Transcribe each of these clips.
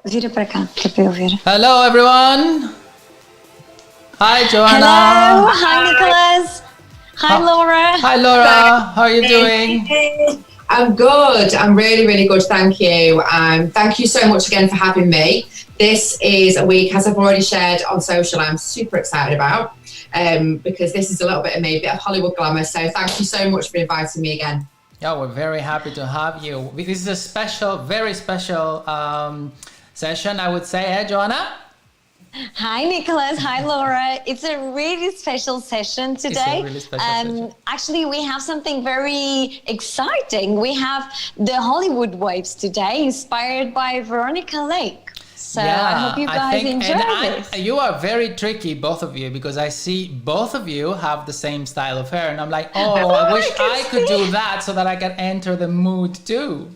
Vira para cá, que é para eu ver. Hello, everyone. Hi, Hello, Joanna. hi Nicholas. Hi Laura. Hi, Laura. How are you doing? I'm good. I'm really, really good. Thank you. Thank you so much again for having me. This is a week, as I've already shared on social, I'm super excited about because this is a little bit of me, a bit of Hollywood glamour. So thank you so much for inviting me again. Yeah, we're very happy to have you. This is a special, very special session, I would say, eh, Joanna? Hi Nicholas, hi Laura. It's a really special session today. It's a really special session. Actually, we have something very exciting. We have the Hollywood Waves today, inspired by Veronica Lake. So I hope you guys enjoy this. You are very tricky, both of you, because I see both of you have the same style of hair, and I'm like, oh, I wish I could do that so that I can enter the mood too.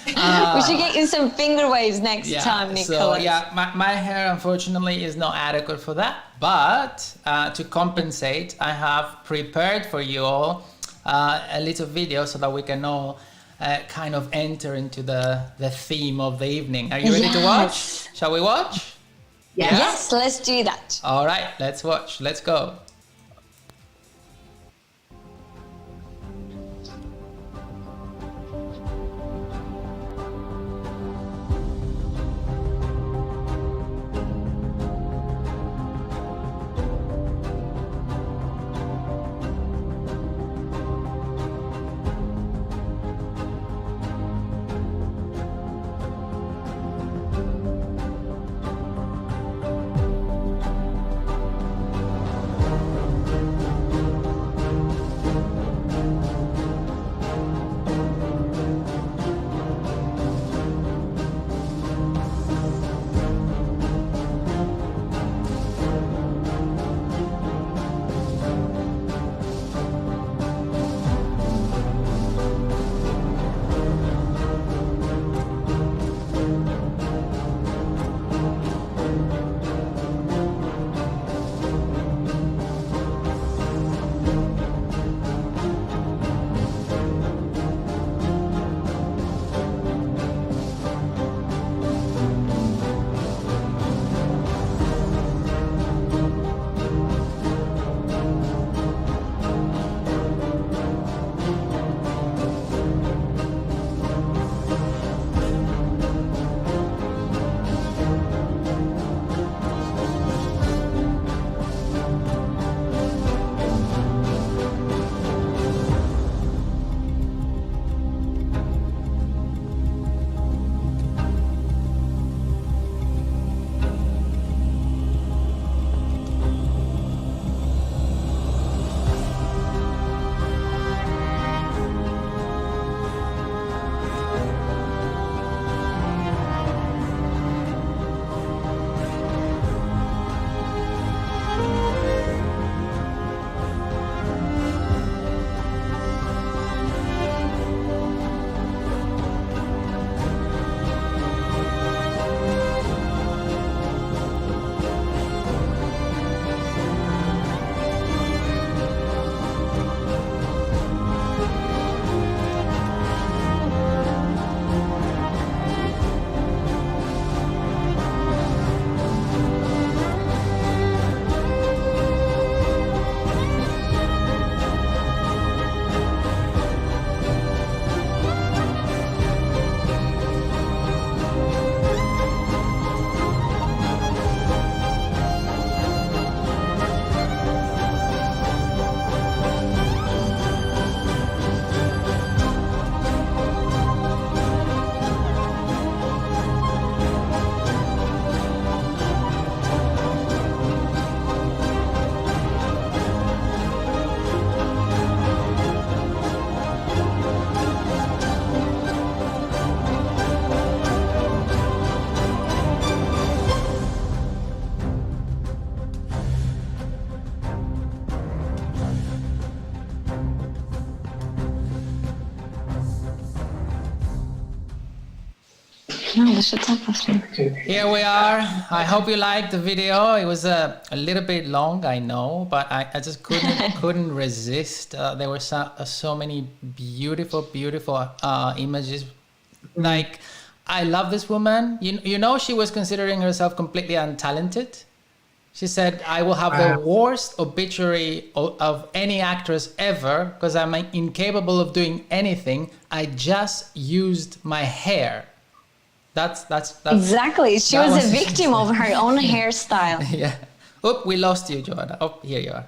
We should get you some finger waves next time, Nicholas. So yeah, my hair unfortunately is not adequate for that, but to compensate, I have prepared for you all a little video so that we can all kind of enter into the theme of the evening. Are you ready to watch? Shall we watch? Yes, let's do that. All right, let's watch. Let's go. Here we are. I hope you liked the video. It was a little bit long, I know, but I just couldn't resist. There were so many beautiful images. Like, I love this woman. You know, she was considering herself completely untalented. She said, I will have the worst obituary of any actress ever because I'm incapable of doing anything. I just used my hair. That's exactly. She was a victim of her own hairstyle. Yeah. Oh, we lost you, Joanna. Oh, here you are.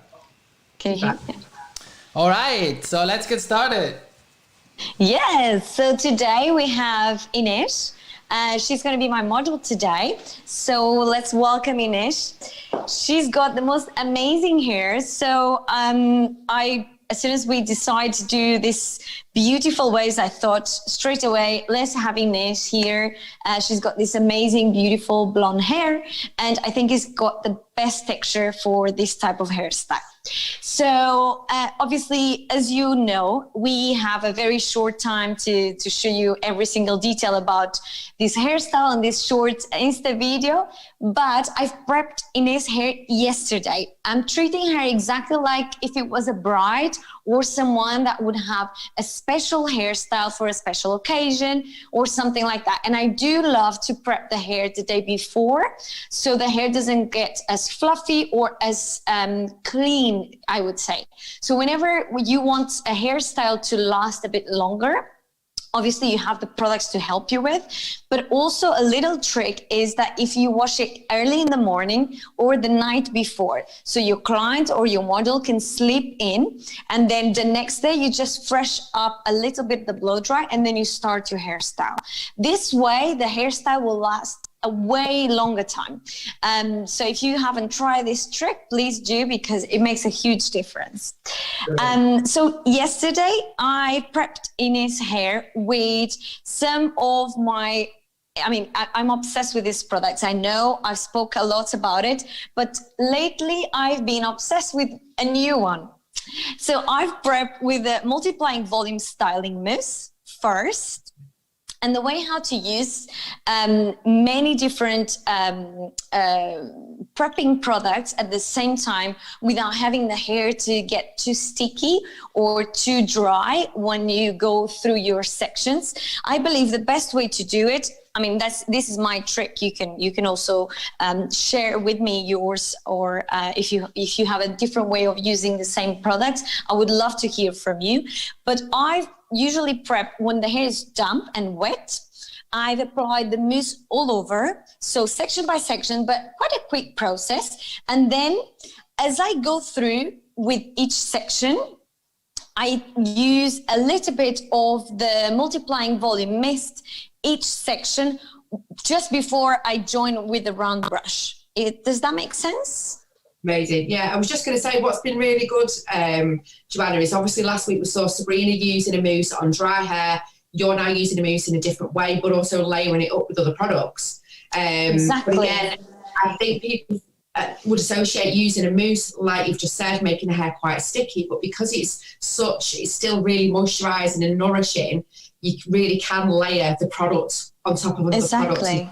Can you hear me? All right. So let's get started. Yes. So today we have Ines. She's going to be my model today. So let's welcome Ines. She's got the most amazing hair. So as soon as we decide to do this beautiful waves, I thought straight away, let's have Ines here. She's got this amazing, beautiful blonde hair. And I think it's got the best texture for this type of hairstyle. So obviously, as you know, we have a very short time to show you every single detail about this hairstyle and this short Insta video, but I've prepped Ines' hair yesterday. I'm treating her exactly like if it was a bride or someone that would have a special hairstyle for a special occasion or something like that. And I do love to prep the hair the day before so the hair doesn't get as fluffy or as clean, I would say. So whenever you want a hairstyle to last a bit longer, obviously you have the products to help you with, but also a little trick is that if you wash it early in the morning or the night before, so your client or your model can sleep in, and then the next day you just fresh up a little bit the blow dry, and then you start your hairstyle. This way the hairstyle will last a way longer time. So if you haven't tried this trick, please do, because it makes a huge difference. So yesterday I prepped Ines' hair with some of my, I'm obsessed with these products. I know I've spoke a lot about it, but lately I've been obsessed with a new one. So I've prepped with the multiplying volume styling mousse first. And the way how to use many different prepping products at the same time without having the hair to get too sticky or too dry when you go through your sections. I believe the best way to do it, this is my trick. You can also share with me yours, or if you have a different way of using the same products, I would love to hear from you. But I've usually prep when the hair is damp and wet. I've applied the mousse all over, so section by section, but quite a quick process. And then as I go through with each section, I use a little bit of the multiplying volume mist each section just before I join with the round brush. Does that make sense? Amazing. Yeah, I was just going to say what's been really good, Joanna, is obviously last week we saw Sabrina using a mousse on dry hair. You're now using a mousse in a different way, but also layering it up with other products. Exactly. But again, I think people would associate using a mousse, like you've just said, making the hair quite sticky, but because it's still really moisturising and nourishing, you really can layer the product on top of other products.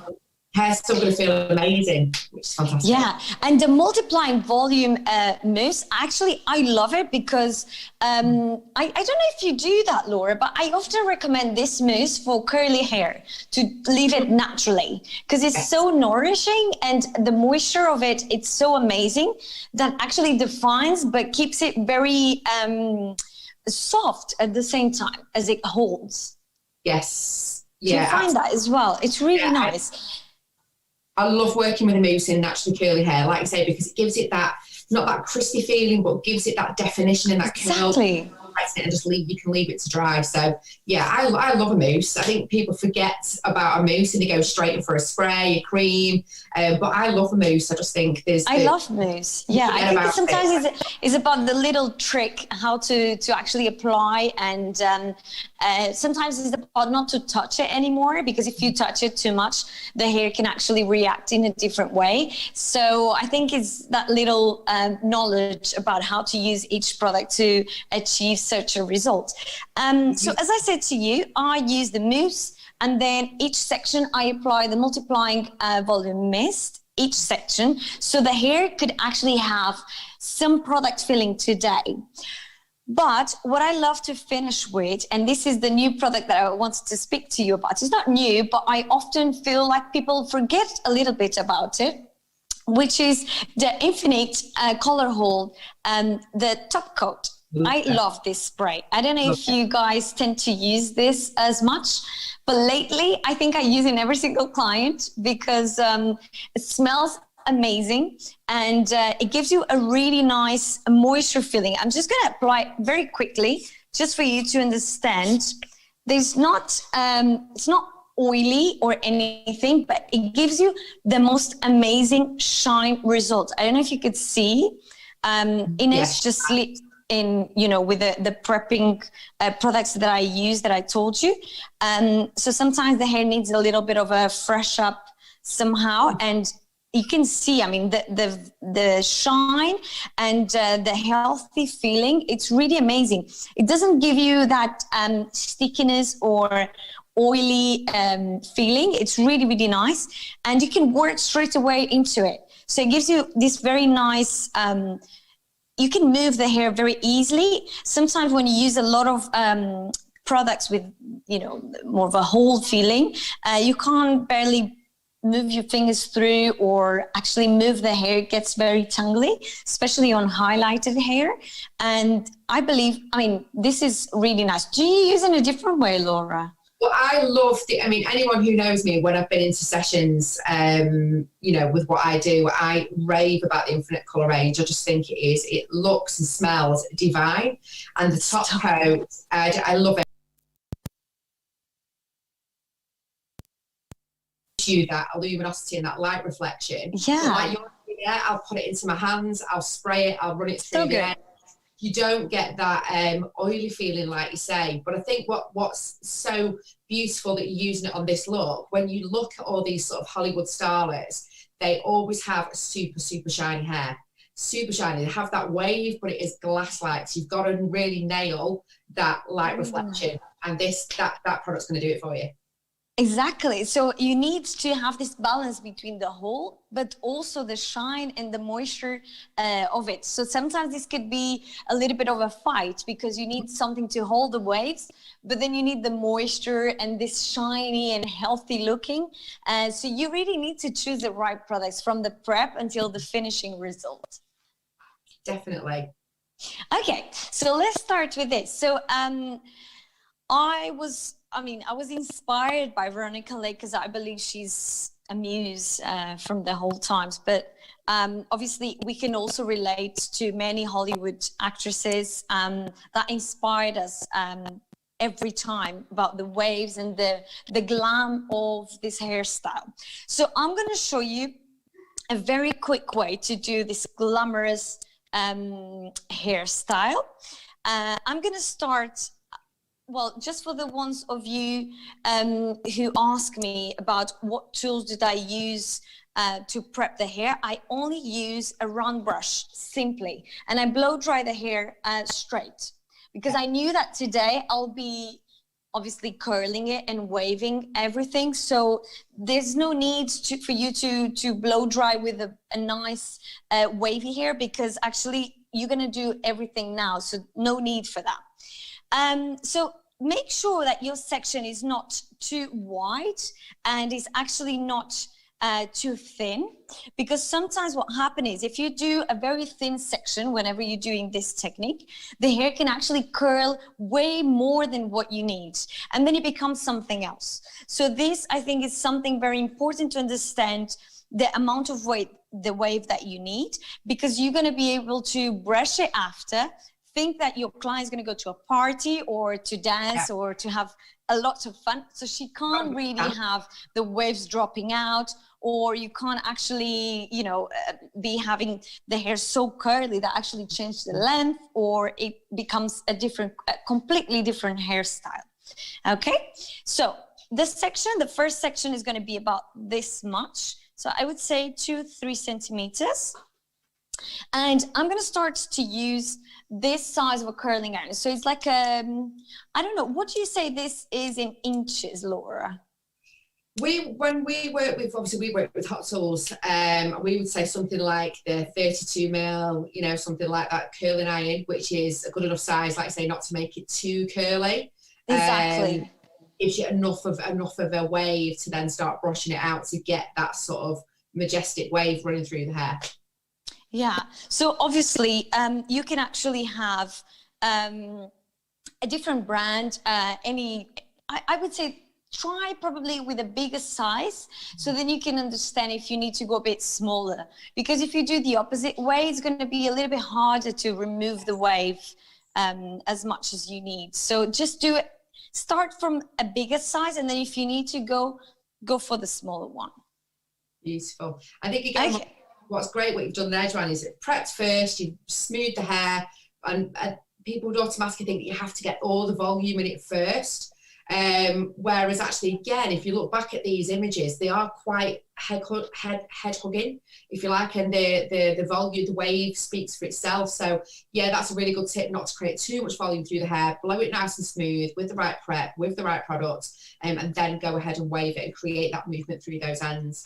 Hair's still going to feel amazing, which is fantastic. Yeah, and the multiplying volume mousse, actually, I love it because I don't know if you do that, Laura, but I often recommend this mousse for curly hair to leave it naturally because it's so nourishing, and the moisture of it, it's so amazing that actually defines but keeps it very soft at the same time as it holds. Yes. Yeah. Do you find that as well? It's really nice. I love working with a mousse in naturally curly hair, like I say, because it gives it that, not that crispy feeling, but gives it that definition and that curl. And just you can leave it to dry. So yeah, I love a mousse. I think people forget about a mousse and they go straight in for a spray, a cream. But I love a mousse. I just think I love mousse. Yeah, I think sometimes it's about the little trick how to actually apply, and sometimes it's about not to touch it anymore, because if you touch it too much, the hair can actually react in a different way. So I think it's that little knowledge about how to use each product to achieve such a result. So as I said to you, I use the mousse, and then each section I apply the multiplying volume mist, each section, so the hair could actually have some product filling today. But what I love to finish with, and this is the new product that I wanted to speak to you about. It's not new, but I often feel like people forget a little bit about it, which is the Infinite Color Hold, the top coat. I love this spray. I don't know if you guys tend to use this as much, but lately I think I use it in every single client because it smells amazing and it gives you a really nice moisture feeling. I'm just going to apply very quickly just for you to understand. There's not, it's not oily or anything, but it gives you the most amazing shine results. I don't know if you could see. Ines just slipped in, you know, with the prepping products that I use that I told you. So sometimes the hair needs a little bit of a fresh up somehow, and you can see, I mean, the shine and the healthy feeling. It's really amazing. It doesn't give you that stickiness or oily feeling. It's really, really nice, and you can work straight away into it. So it gives you this very nice. You can move the hair very easily. Sometimes when you use a lot of products with, you know, more of a hold feeling, you can't barely move your fingers through or actually move the hair. It gets very tangly, especially on highlighted hair. And I believe, I mean, this is really nice. Do you use it in a different way, Laura? Well, I love the, I mean, anyone who knows me, when I've been into sessions, you know, with what I do, I rave about the Infinite Colour range. I just think it looks and smells divine. And the top coat, I love it. You that luminosity and that light reflection. Yeah. So like I'll put it into my hands, I'll spray it, I'll run it through the hair. You don't get that oily feeling, like you say. But I think what's so beautiful that you're using it on this look, when you look at all these sort of Hollywood starlets, they always have super, super shiny hair. Super shiny. They have that wave, but it is glass-like. So you've got to really nail that light reflection. And that product's going to do it for you. Exactly. So you need to have this balance between the hold, but also the shine and the moisture of it. So sometimes this could be a little bit of a fight because you need something to hold the waves, but then you need the moisture and this shiny and healthy looking. So you really need to choose the right products from the prep until the finishing result. Definitely. Okay, so let's start with this. So I was inspired by Veronica Lake because I believe she's a muse from the whole times. But obviously, we can also relate to many Hollywood actresses that inspired us every time about the waves and the glam of this hairstyle. So I'm going to show you a very quick way to do this glamorous hairstyle. I'm going to start. Well, just for the ones of you who ask me about what tools did I use to prep the hair, I only use a round brush, simply. And I blow dry the hair straight because I knew that today I'll be obviously curling it and waving everything. So there's no need for you to blow dry with a nice wavy hair because actually you're going to do everything now. So no need for that. So make sure that your section is not too wide and is actually not too thin, because sometimes what happens is if you do a very thin section whenever you're doing this technique, the hair can actually curl way more than what you need, and then it becomes something else. So this, I think, is something very important to understand, the amount of weight, the wave that you need, because you're going to be able to brush it after. Think that your client is going to go to a party or to dance or to have a lot of fun. So she can't really have the waves dropping out, or you can't actually, you know, be having the hair so curly that actually change the length, or it becomes a completely different hairstyle. Okay. So the first section is going to be about this much. So I would say 2-3 centimeters. And I'm going to start to use this size of a curling iron. So it's like I don't know, what do you say this is in inches, Laura? When we work with, obviously we work with hot tools, we would say something like the 32 mil, you know, something like that curling iron, which is a good enough size, like I say, not to make it too curly. Exactly. Gives you enough of a wave to then start brushing it out to get that sort of majestic wave running through the hair. Yeah. So obviously, you can actually have a different brand. I would say try probably with a bigger size, so then you can understand if you need to go a bit smaller. Because if you do the opposite way, it's going to be a little bit harder to remove the wave as much as you need. So just do it. Start from a bigger size, and then if you need to go for the smaller one. Beautiful. I think again, okay. What's great what you've done there, Joanne, is it prepped first, you smooth the hair, and people would automatically think that you have to get all the volume in it first. Whereas actually, again, if you look back at these images, they are quite head hugging, if you like, and the volume, the wave speaks for itself. So yeah, that's a really good tip, not to create too much volume through the hair. Blow it nice and smooth with the right prep, with the right product, and then go ahead and wave it and create that movement through those ends.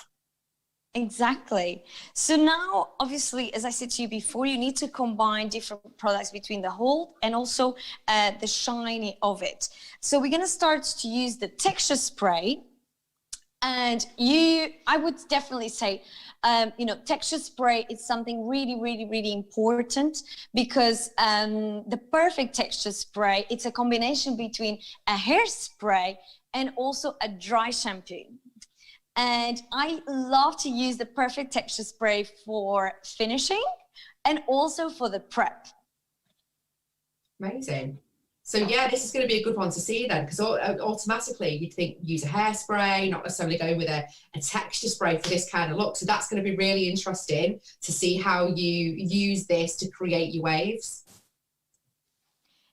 Exactly. So now, obviously, as I said to you before, you need to combine different products between the hold and also the shiny of it. So we're going to start to use the texture spray. And I would definitely say, texture spray is something really, really, really important, because the perfect texture spray, it's a combination between a hairspray and also a dry shampoo. And I love to use the perfect texture spray for finishing and also for the prep. Amazing. So yeah, this is going to be a good one to see then, because automatically you'd think use a hairspray, not necessarily going with a texture spray for this kind of look. So that's going to be really interesting to see how you use this to create your waves.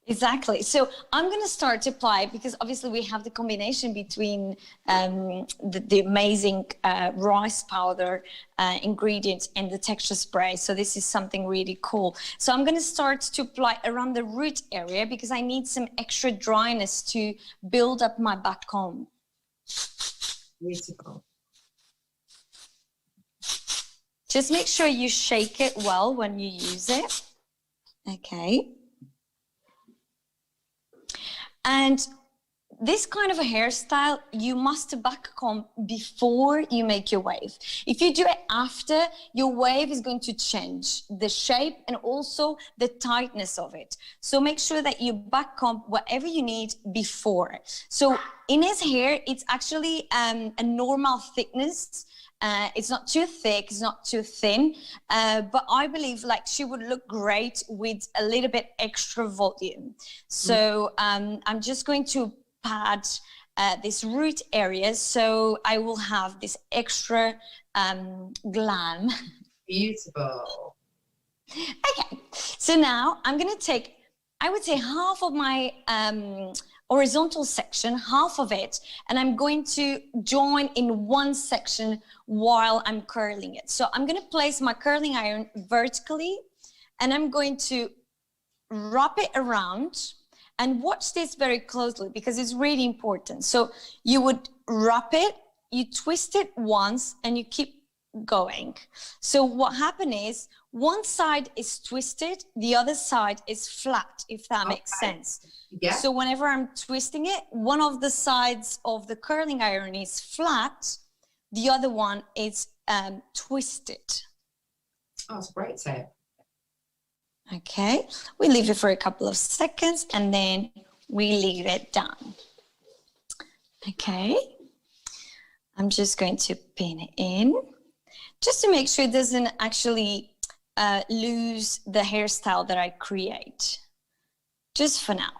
Exactly. So I'm going to start to apply, because obviously we have the combination between the amazing rice powder ingredients and the texture spray. So this is something really cool. So I'm going to start to apply around the root area, because I need some extra dryness to build up my back comb. Beautiful. Just make sure you shake it well when you use it. Okay. And this kind of a hairstyle, you must back comb before you make your wave. If you do it after, your wave is going to change the shape and also the tightness of it. So make sure that you back comb whatever you need before. So in his hair, it's actually a normal thickness. It's not too thick, it's not too thin, but I believe like she would look great with a little bit extra volume. So I'm just going to pad this root area, so I will have this extra glam. Beautiful. Okay, so now I'm going to take, I would say, half of my horizontal section, half of it, and I'm going to join in one section while I'm curling it. So I'm going to place my curling iron vertically, and I'm going to wrap it around, and watch this very closely because it's really important. So you would wrap it, you twist it once, and you keep going. So what happened is one side is twisted, the other side is flat, if that makes sense. Yeah. So whenever I'm twisting it, one of the sides of the curling iron is flat, the other one is twisted. Oh, that's a great tip. Okay, we leave it for a couple of seconds and then we leave it down. Okay, I'm just going to pin it in just to make sure it doesn't actually lose the hairstyle that I create, just for now.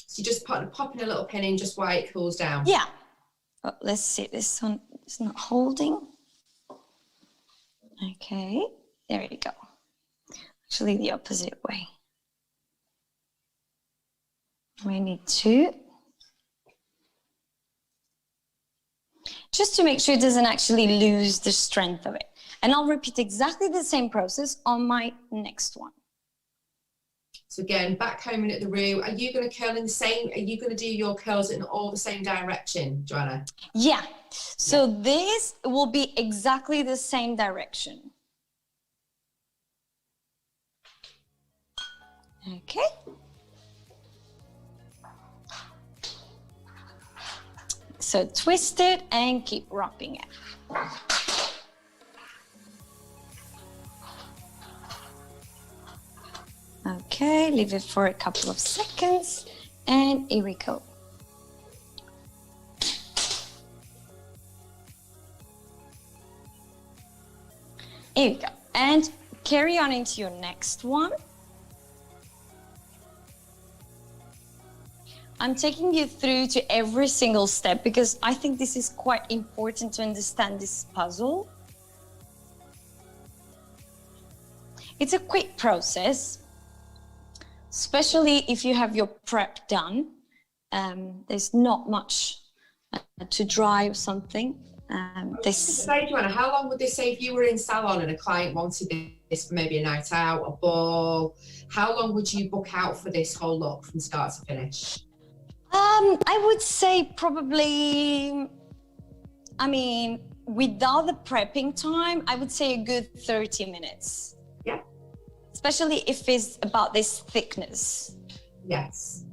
So you just popping a little pin in just while it cools down. Yeah. Oh, let's see, this one is not holding. Okay, there you go. Actually, the opposite way. We need two. Just to make sure it doesn't actually lose the strength of it. And I'll repeat exactly the same process on my next one. So again, back combing at the root. Are you going to curl in the same, are you going to do your curls in all the same direction, Joanna? Yeah. So this will be exactly the same direction. Okay. So twist it and keep wrapping it. Okay, leave it for a couple of seconds, and here we go. Here we go. And carry on into your next one. I'm taking you through to every single step because I think this is quite important to understand this puzzle. It's a quick process, especially if you have your prep done. There's not much to dry or something. Say, Joanna, how long would this say if you were in salon and a client wanted this for maybe a night out, a ball? How long would you book out for this whole look from start to finish? I would say probably, I mean, without the prepping time, I would say a good 30 minutes. Yeah. Especially if it's about this thickness. Yes.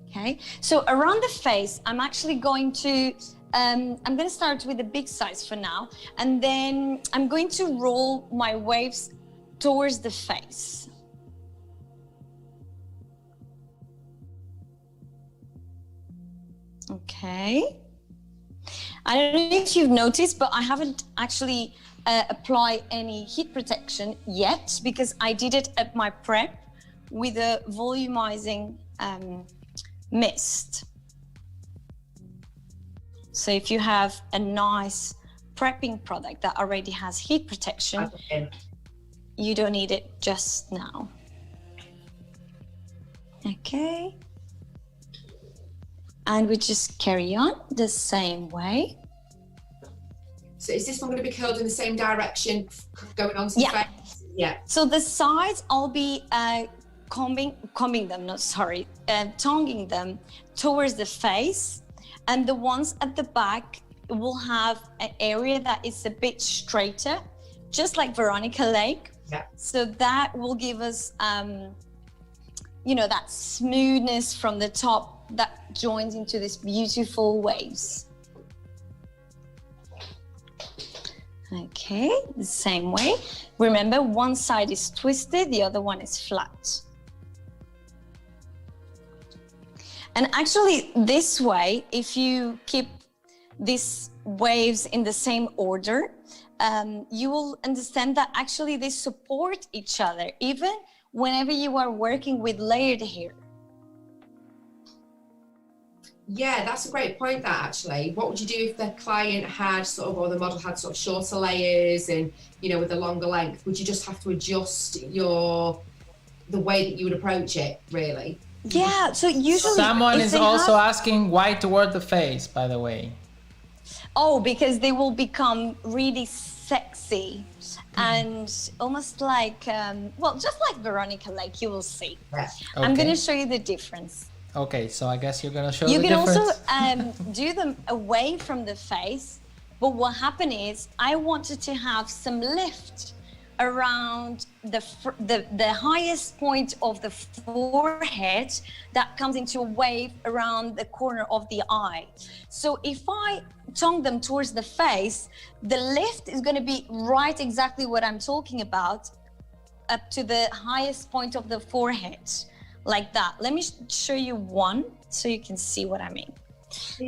Okay. So around the face, I'm actually going to, I'm going to start with the big size for now, and then I'm going to roll my waves towards the face. Okay. I don't know if you've noticed, but I haven't actually applied any heat protection yet because I did it at my prep with a volumizing mist. So if you have a nice prepping product that already has heat protection, you don't need it just now. Okay. And we just carry on the same way. So is this one going to be curled in the same direction going on to the face? Yeah. So the sides, I'll be tonguing them towards the face. And the ones at the back will have an area that is a bit straighter, just like Veronica Lake. Yeah. So that will give us, you know, that smoothness from the top that joins into these beautiful waves. Okay, the same way. Remember, one side is twisted, the other one is flat. And actually, this way, if you keep these waves in the same order, you will understand that actually they support each other, even whenever you are working with layered hair. Yeah, that's a great point, that actually. What would you do if the client had sort of, or the model had sort of shorter layers and, you know, with a longer length? Would you just have to adjust the way that you would approach it, really? Yeah, so usually... Someone is also asking why toward the face, by the way. Oh, because they will become really sexy and almost like, well, just like Veronica Lake, you will see. Yeah. Okay. I'm going to show you the difference. Okay, so I guess you're going to show the You can difference. also do them away from the face, but what happened is I wanted to have some lift around the highest point of the forehead that comes into a wave around the corner of the eye. So if I tongue them towards the face, the lift is going to be right exactly what I'm talking about, up to the highest point of the forehead, like that. Let me show you one so you can see what I mean.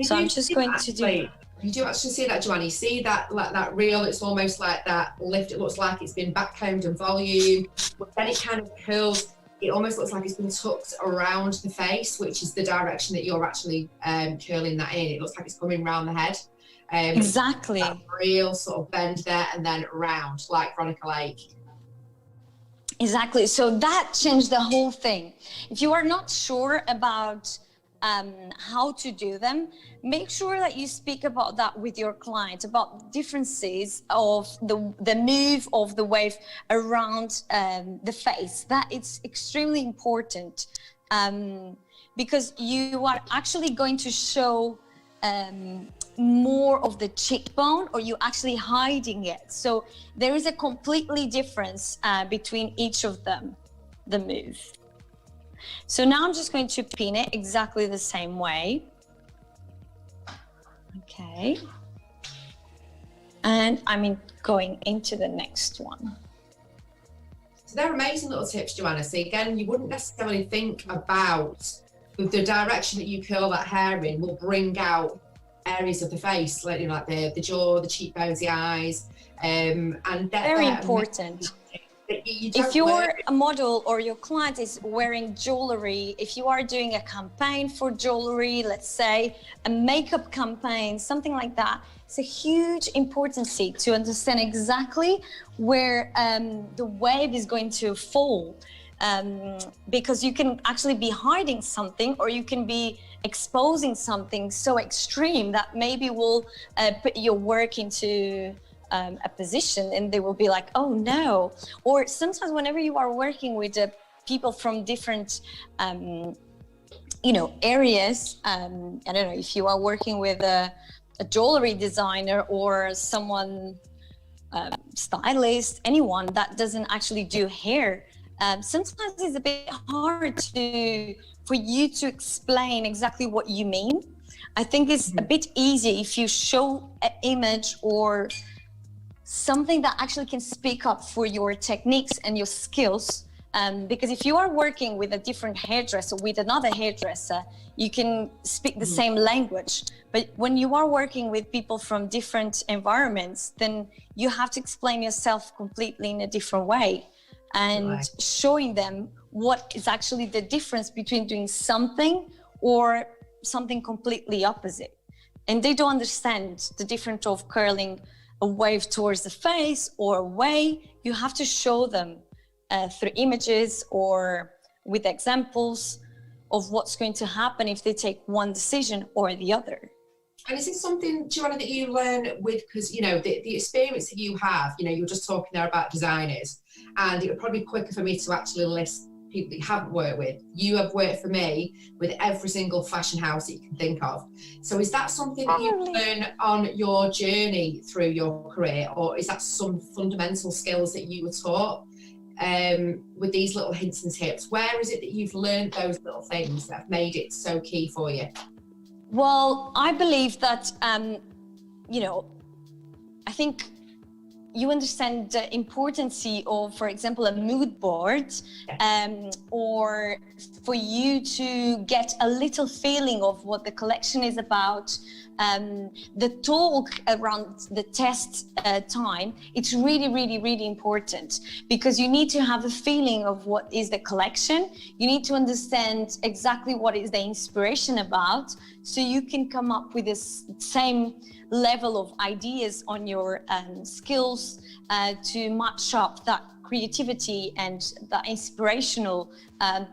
So I'm just going to do... You do actually see that, Joanna. You see that, like that reel, it's almost like that lift. It looks like it's been backcombed and volume, but then it kind of curls. It almost looks like it's been tucked around the face, which is the direction that you're actually curling that in. It looks like it's coming round the head. Exactly. That real sort of bend there and then round, like Veronica Lake. Exactly. So that changed the whole thing. If you are not sure about how to do them, make sure that you speak about that with your client, about differences of the move of the wave around the face. That it's extremely important, because you are actually going to show more of the cheekbone, or you're actually hiding it. So there is a completely difference between each of them, the move. So now I'm just going to pin it exactly the same way. Okay. And I'm going into the next one. So they're amazing little tips, Joanna. So again, you wouldn't necessarily think about with the direction that you curl that hair in will bring out areas of the face, like, you know, like the jaw, the cheekbones, the eyes, and very important. If you're a model or your client is wearing jewelry, if you are doing a campaign for jewelry, let's say a makeup campaign, something like that, it's a huge importance to understand exactly where the wave is going to fall. Because you can actually be hiding something, or you can be exposing something so extreme that maybe will put your work into a position, and they will be like, oh no. Or sometimes whenever you are working with people from different areas, I don't know, if you are working with a jewelry designer or someone, stylist, anyone that doesn't actually do hair, sometimes it's a bit hard for you to explain exactly what you mean. I think it's a bit easy if you show an image or something that actually can speak up for your techniques and your skills. Because if you are working with a different hairdresser, with another hairdresser, you can speak the same language. But when you are working with people from different environments, then you have to explain yourself completely in a different way, and showing them what is actually the difference between doing something or something completely opposite. And they don't understand the difference of curling a wave towards the face or away. You have to show them through images or with examples of what's going to happen if they take one decision or the other. And is it something, Joanna, that you learn with, because, you know, the experience that you have, you know, you were just talking there about designers, and it would probably be quicker for me to actually list people that you haven't worked with. You have worked for me with every single fashion house that you can think of. So is that something that you learn on your journey through your career, or is that some fundamental skills that you were taught with these little hints and tips? Where is it that you've learned those little things that have made it so key for you? Well, I believe that, I think you understand the importance of, for example, a mood board, or for you to get a little feeling of what the collection is about. The talk around the test time, it's really, really, really important, because you need to have a feeling of what is the collection. You need to understand exactly what is the inspiration about, so you can come up with the same level of ideas on your skills to match up that creativity and that inspirational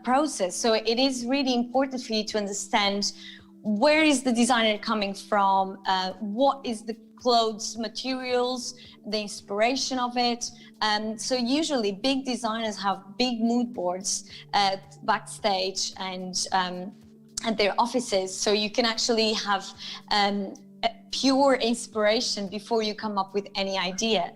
process. So it is really important for you to understand where is the designer coming from, what is the clothes materials, the inspiration of it. So usually big designers have big mood boards backstage and at their offices, so you can actually have pure inspiration before you come up with any idea.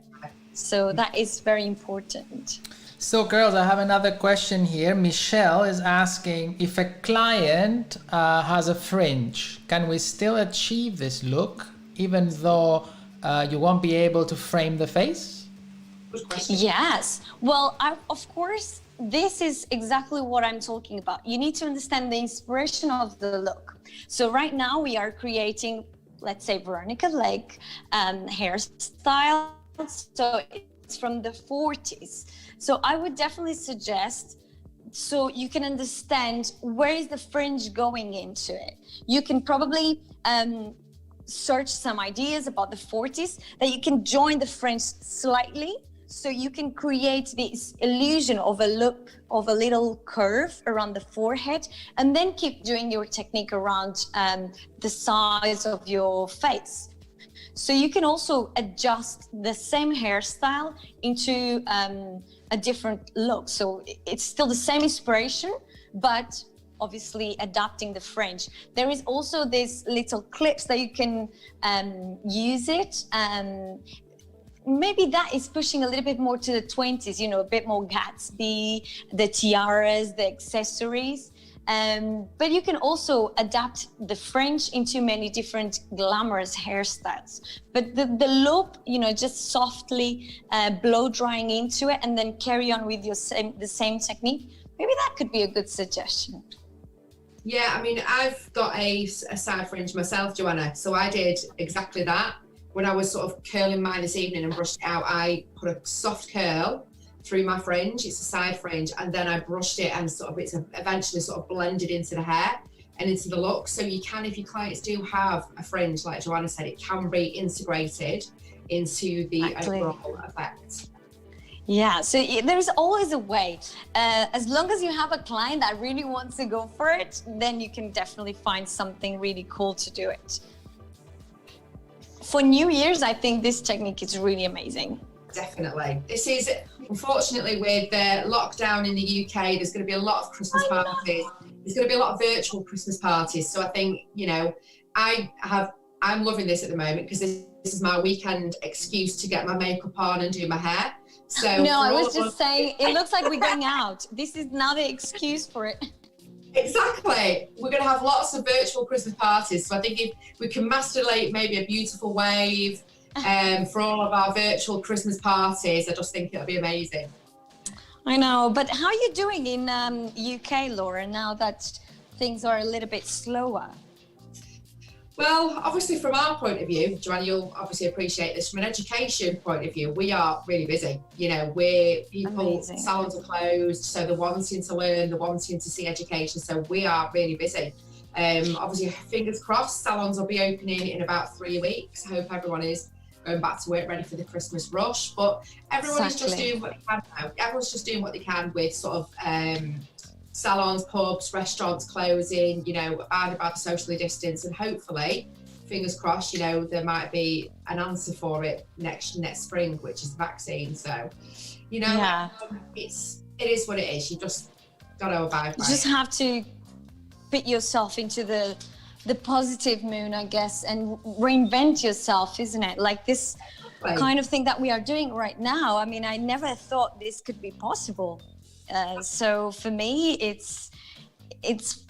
So that is very important. So girls, I have another question here. Michelle is asking, if a client has a fringe, can we still achieve this look even though you won't be able to frame the face? Yes. Well, of course, this is exactly what I'm talking about. You need to understand the inspiration of the look. So right now we are creating, let's say, Veronica Lake hairstyle. So it's from the 40s. So I would definitely suggest, so you can understand where is the fringe going into it. You can probably search some ideas about the 40s that you can join the fringe slightly, So you can create this illusion of a loop of a little curve around the forehead, and then keep doing your technique around the size of your face. So you can also adjust the same hairstyle into a different look. So it's still the same inspiration, but obviously adapting the fringe. There is also these little clips that you can use it. Maybe that is pushing a little bit more to the 20s, you know, a bit more Gatsby, the tiaras, the accessories. But you can also adapt the fringe into many different glamorous hairstyles. But the loop, you know, just softly blow drying into it and then carry on with the same technique. Maybe that could be a good suggestion. Yeah, I mean, I've got a side fringe myself, Joanna. So I did exactly that. When I was sort of curling mine this evening and brushed it out, I put a soft curl through my fringe. It's a side fringe, and then I brushed it, and sort of it's eventually sort of blended into the hair and into the look. So you can, if your clients do have a fringe, like Joanna said, it can be integrated into the overall effect. Yeah, so there's always a way. As long as you have a client that really wants to go for it, then you can definitely find something really cool to do it. For New Year's, I think this technique is really amazing. Definitely. This is, unfortunately, with the lockdown in the UK, there's going to be a lot of Christmas parties. There's going to be a lot of virtual Christmas parties. So I think, you know, I'm loving this at the moment because this is my weekend excuse to get my makeup on and do my hair. So no, I was just saying, it looks like we're going out. This is now the excuse for it. Exactly. We're going to have lots of virtual Christmas parties. So I think if we can master maybe a beautiful wave for all of our virtual Christmas parties, I just think it'll be amazing. I know, but how are you doing in UK, Laura, now that things are a little bit slower? Well, obviously from our point of view, Joanna, you'll obviously appreciate this, from an education point of view, we are really busy. You know, salons are closed, so they're wanting to learn, they're wanting to see education, so we are really busy. Obviously, fingers crossed, salons will be opening in about 3 weeks. I hope everyone is going back to work ready for the Christmas rush, but everyone is just doing what they can now. Everyone's just doing what they can with sort of salons, pubs, restaurants closing, you know, abiding by the socially distance, and hopefully, fingers crossed, you know, there might be an answer for it next spring, which is the vaccine. So, you know, it is what it is. You just got to abide by it. You just have to put yourself into the positive mood, I guess, and reinvent yourself, isn't it? Like this kind of thing that we are doing right now. I mean, I never thought this could be possible. So for me, it's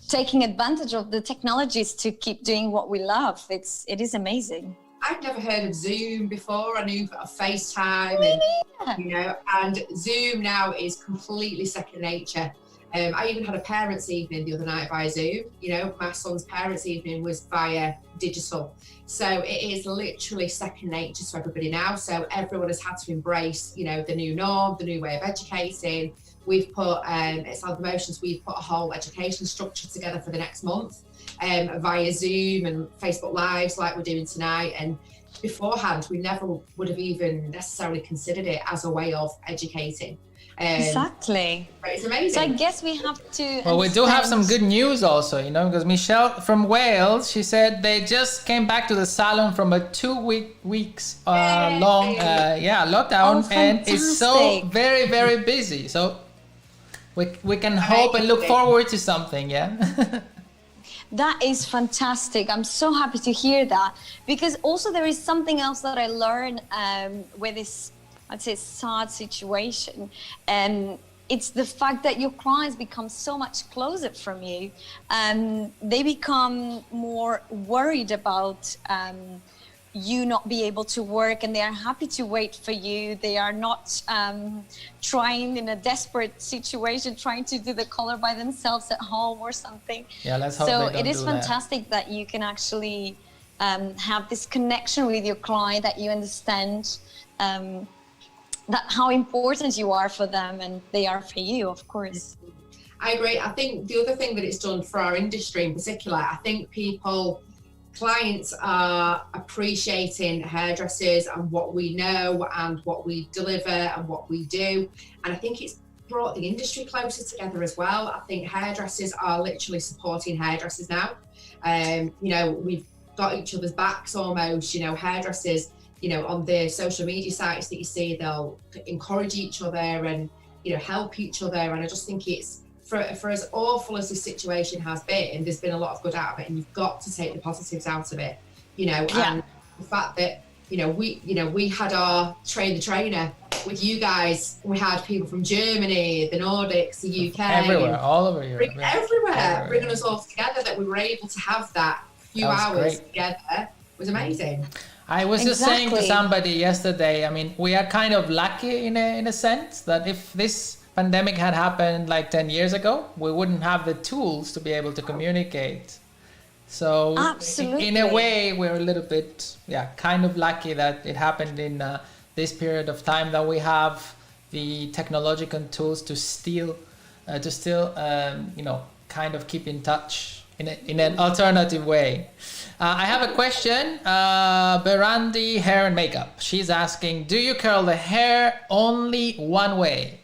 taking advantage of the technologies to keep doing what we love. It is amazing. I've never heard of Zoom before. I knew of FaceTime, and you know, and Zoom now is completely second nature. I even had a parents' evening the other night via Zoom. You know, my son's parents' evening was via digital. So it is literally second nature to everybody now. So everyone has had to embrace, you know, the new norm, the new way of educating. We've put, it's on the motions, we've put a whole education structure together for the next month via Zoom and Facebook Lives like we're doing tonight. And beforehand, we never would have even necessarily considered it as a way of educating. Exactly. But it's amazing. So I guess we have to. Well, we do have some good news also, you know, because Michelle from Wales, she said they just came back to the salon from a 2 weeks long lockdown, and it's so very, very busy. So we can hope and look forward to something, yeah. That is fantastic. I'm so happy to hear that, because also there is something else that I learned with this, I'd say, sad situation. It's the fact that your clients become so much closer from you. They become more worried about you not be able to work, and they are happy to wait for you. They are not trying in a desperate situation, trying to do the color by themselves at home or something. Yeah, let's hope so they don't it is do fantastic that you can actually have this connection with your client, that you understand that how important you are for them, and they are for you, of course. I agree. I think the other thing that it's done for our industry in particular, I think people clients are appreciating hairdressers and what we know and what we deliver and what we do. And I think it's brought the industry closer together as well. I think hairdressers are literally supporting hairdressers now. You know, we've got each other's backs almost, you know, hairdressers, you know, on the social media sites that you see, they'll encourage each other and, you know, help each other. And I just think it's, for as awful as this situation has been, there's been a lot of good out of it, and you've got to take the positives out of it, you know. Yeah. And the fact that, you know, we had our train the trainer with you guys. We had people from Germany, the Nordics, the UK, everywhere, all over Europe, everywhere, bringing us all together. That we were able to have that few hours together was amazing. I was just saying to somebody yesterday, I mean, we are kind of lucky in a sense that if this pandemic had happened like 10 years ago, we wouldn't have the tools to be able to communicate. So in a way, we're a little bit, kind of lucky that it happened in this period of time, that we have the technological tools to still, you know, kind of keep in touch in an alternative way. I have a question. Berandi Hair and Makeup. She's asking, do you curl the hair only one way?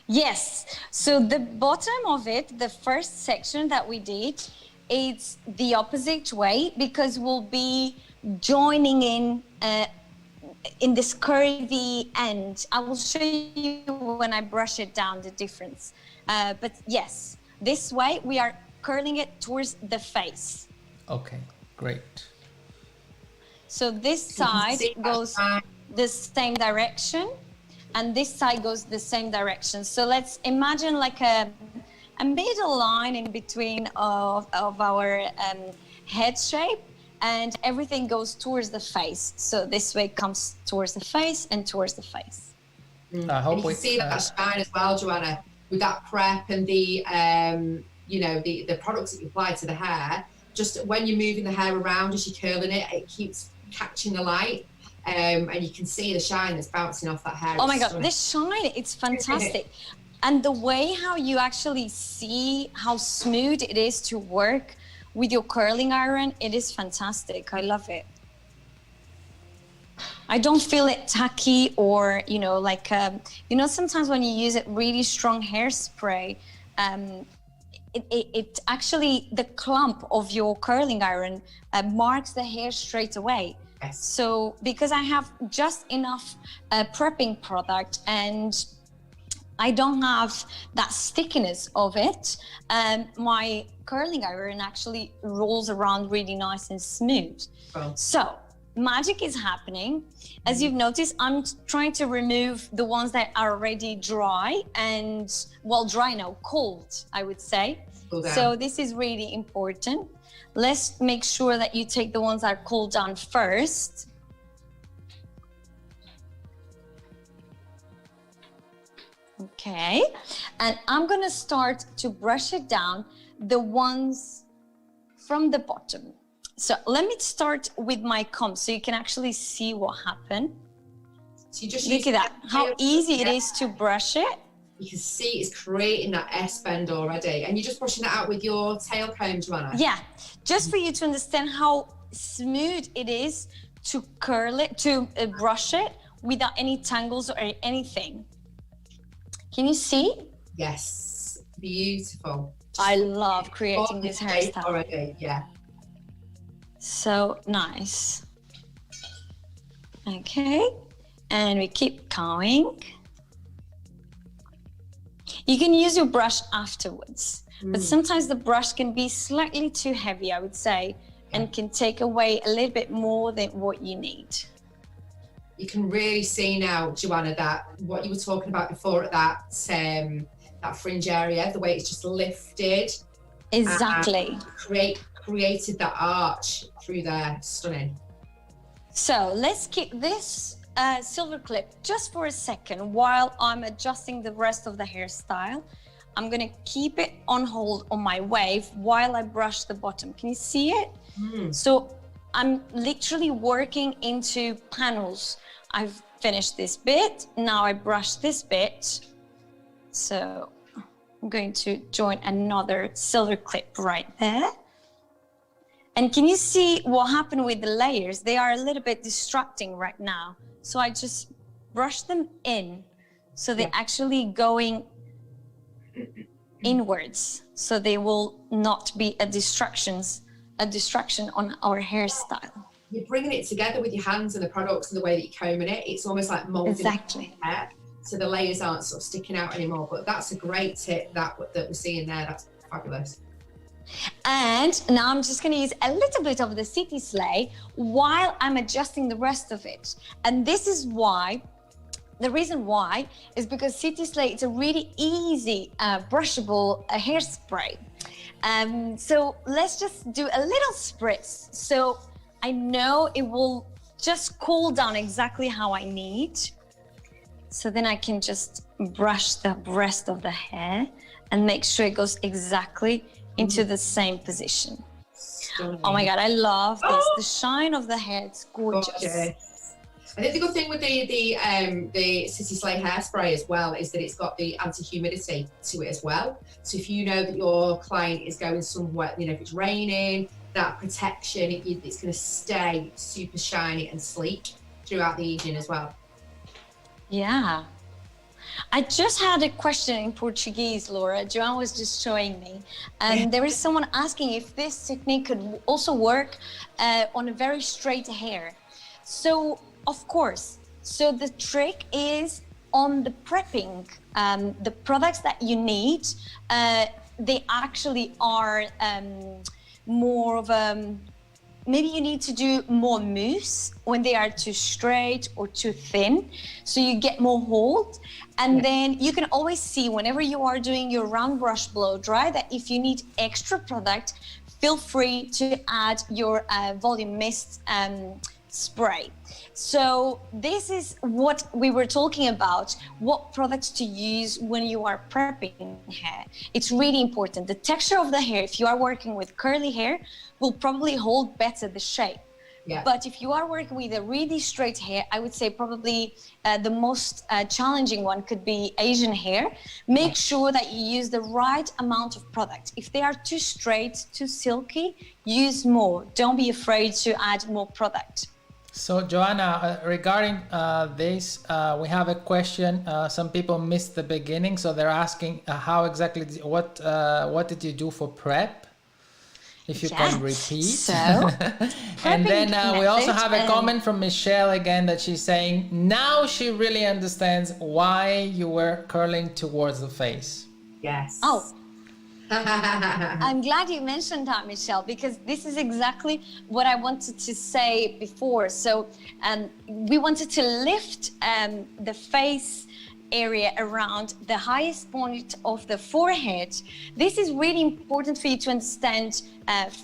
Yes. So the bottom of it, the first section that we did, it's the opposite way, because we'll be joining in this curvy end. I will show you when I brush it down the difference. But yes, this way we are curling it towards the face. Okay, great. So this side goes the same direction, and this side goes the same direction. So let's imagine like a middle line in between of our head shape, and everything goes towards the face. So this way comes towards the face and towards the face. I hope you can see that shine as well, Joanna, with that prep and the you know, the products that you apply to the hair. Just when you're moving the hair around as you're curling it, it keeps catching the light. And you can see the shine that's bouncing off that hair. Oh my God, this shine, it's fantastic. And the way how you actually see how smooth it is to work with your curling iron, it is fantastic. I love it. I don't feel it tacky or, you know, like, you know, sometimes when you use it really strong hairspray, it actually, the clump of your curling iron marks the hair straight away. Yes. So because I have just enough prepping product and I don't have that stickiness of it, my curling iron actually rolls around really nice and smooth. Oh. So magic is happening. As you've noticed, I'm trying to remove the ones that are already dry and, well, dry now, cold, I would say. So this is really important. Let's make sure that you take the ones that are cooled down first. Okay, and I'm gonna start to brush it down, the ones from the bottom. So let me start with my comb so you can actually see what happened. So you just look at that, how easy it is to brush it. You can see it's creating that S-bend already. And you're just brushing that out with your tail comb, Joanna? Yeah, just for you to understand how smooth it is to curl it, to brush it without any tangles or anything. Can you see? Yes, beautiful. I love creating this hairstyle already, yeah. So nice. Okay, and we keep going. You can use your brush afterwards, but sometimes the brush can be slightly too heavy, I would say, and can take away a little bit more than what you need. You can really see now, Joanna, that what you were talking about before at that fringe area, the way it's just lifted. Exactly. Created that arch through there. Stunning. So let's keep this silver clip just for a second while I'm adjusting the rest of the hairstyle. I'm gonna keep it on hold on my wave while I brush the bottom. Can you see it? So I'm literally working into panels. I've finished this bit, now I brush this bit. So I'm going to join another silver clip right there. And can you see what happened with the layers? They are a little bit distracting right now. So I just brush them in. So they're actually going inwards. So they will not be a distraction on our hairstyle. You're bringing it together with your hands and the products and the way that you're combing it. It's almost like molding Exactly. hair, so the layers aren't sort of sticking out anymore. But that's a great tip that we're seeing there. That's fabulous. And now I'm just going to use a little bit of the City Slay while I'm adjusting the rest of it. And this is why, the reason why is because City Slay is a really easy brushable hairspray. So let's just do a little spritz. So I know it will just cool down exactly how I need. So then I can just brush the rest of the hair and make sure it goes exactly into the same position. Stunning. Oh my God, I love this. The shine of the hair, it's gorgeous. I think the good thing with the City Slay hairspray as well is that it's got the anti-humidity to it as well. So if you know that your client is going somewhere, if it's raining, that protection, it's going to stay super shiny and sleek throughout the evening as well. Yeah. I just had a question in Portuguese, Laura. Joanne was just showing me. There is someone asking if this technique could also work on a very straight hair. So, of course. So the trick is on the prepping. The products that you need, they actually are more of a... Maybe you need to do more mousse when they are too straight or too thin, so you get more hold. And then you can always see whenever you are doing your round brush blow dry that if you need extra product, feel free to add your volume mist spray. So this is what we were talking about, what products to use when you are prepping hair. It's really important. The texture of the hair, if you are working with curly hair, will probably hold better the shape. Yeah. But if you are working with a really straight hair, I would say probably the most challenging one could be Asian hair. Make sure that you use the right amount of product. If they are too straight, too silky, use more. Don't be afraid to add more product. So Joanna, regarding this, we have a question. Some people missed the beginning, so they're asking how exactly, what did you do for prep? If you can repeat. So, and then we also have a comment from Michelle again that she's saying, now she really understands why you were curling towards the face. Yes. Oh. I'm glad you mentioned that, Michelle, because this is exactly what I wanted to say before. So we wanted to lift the face area around the highest point of the forehead. This is really important for you to understand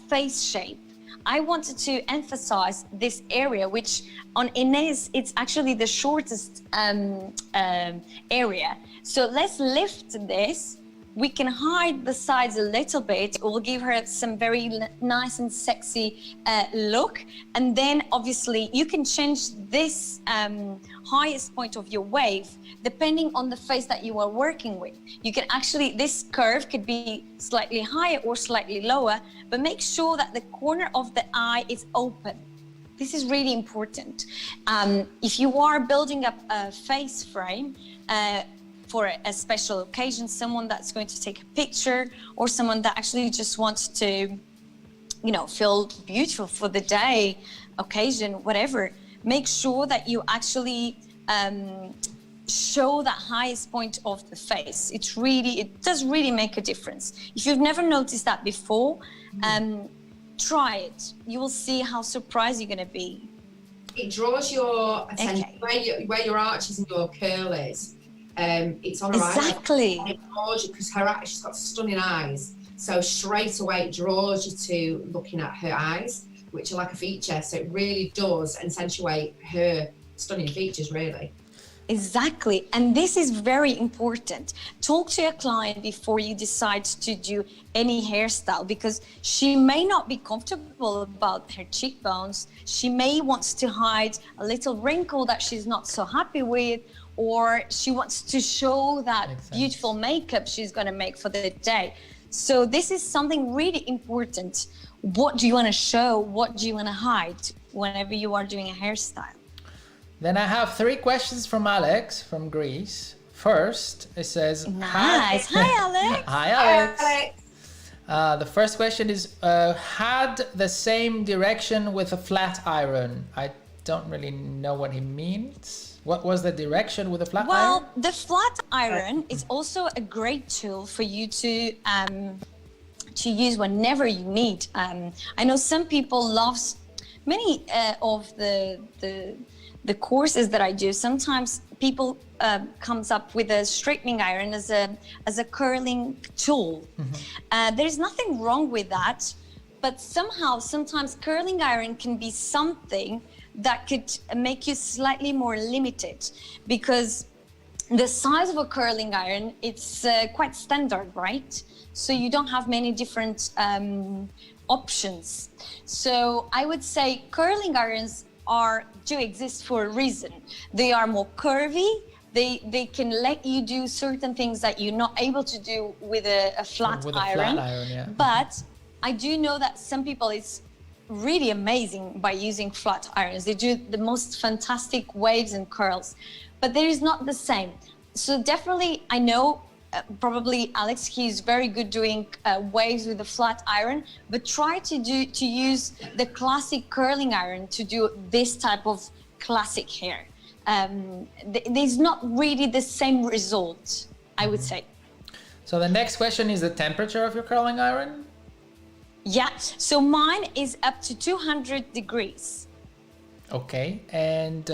face shape. I wanted to emphasize this area, which on Inés, it's actually the shortest area. So let's lift this. We can hide the sides a little bit. It will give her some very nice and sexy look. And then obviously you can change this highest point of your wave depending on the face that you are working with. You can actually, this curve could be slightly higher or slightly lower, but make sure that the corner of the eye is open. This is really important. If you are building up a face frame, for a special occasion, someone that's going to take a picture or someone that actually just wants to, feel beautiful for the day, occasion, whatever, make sure that you actually show that highest point of the face. It does really make a difference. If you've never noticed that before, try it. You will see how surprised you're going to be. It draws your attention where your arches and your curl is. It's on her eyes. Exactly. And it draws you because she's got stunning eyes. So straight away it draws you to looking at her eyes, which are like a feature. So it really does accentuate her stunning features, really. Exactly. And this is very important. Talk to your client before you decide to do any hairstyle, because she may not be comfortable about her cheekbones. She may want to hide a little wrinkle that she's not so happy with, or she wants to show that beautiful makeup she's going to make for the day. So this is something really important. what do you want to show, what do you want to hide whenever you are doing a hairstyle. Then I have 3 questions from Alex from Greece. First, it says, Nice. Hi, Alex. Hi, Alex. The first question is, had the same direction with a flat iron. I don't really know what he means. What was the direction with a flat iron? Well, the flat iron is also a great tool for you to use whenever you need. I know some people love many of the courses that I do. Sometimes people comes up with a straightening iron as a curling tool. There's nothing wrong with that, but somehow sometimes curling iron can be something that could make you slightly more limited, because the size of a curling iron, it's quite standard, right? So you don't have many different options. So I would say curling irons do exist for a reason. They are more curvy. They can let you do certain things that you're not able to do with a flat iron. Yeah. But I do know that some people, it's really amazing by using flat irons. They do the most fantastic waves and curls, but there is not the same. So definitely, I know probably Alex, he's very good doing waves with a flat iron, but try to use the classic curling iron to do this type of classic hair. There's not really the same result, I would say. So the next question is the temperature of your curling iron? Yeah, so mine is up to 200 degrees. Okay, and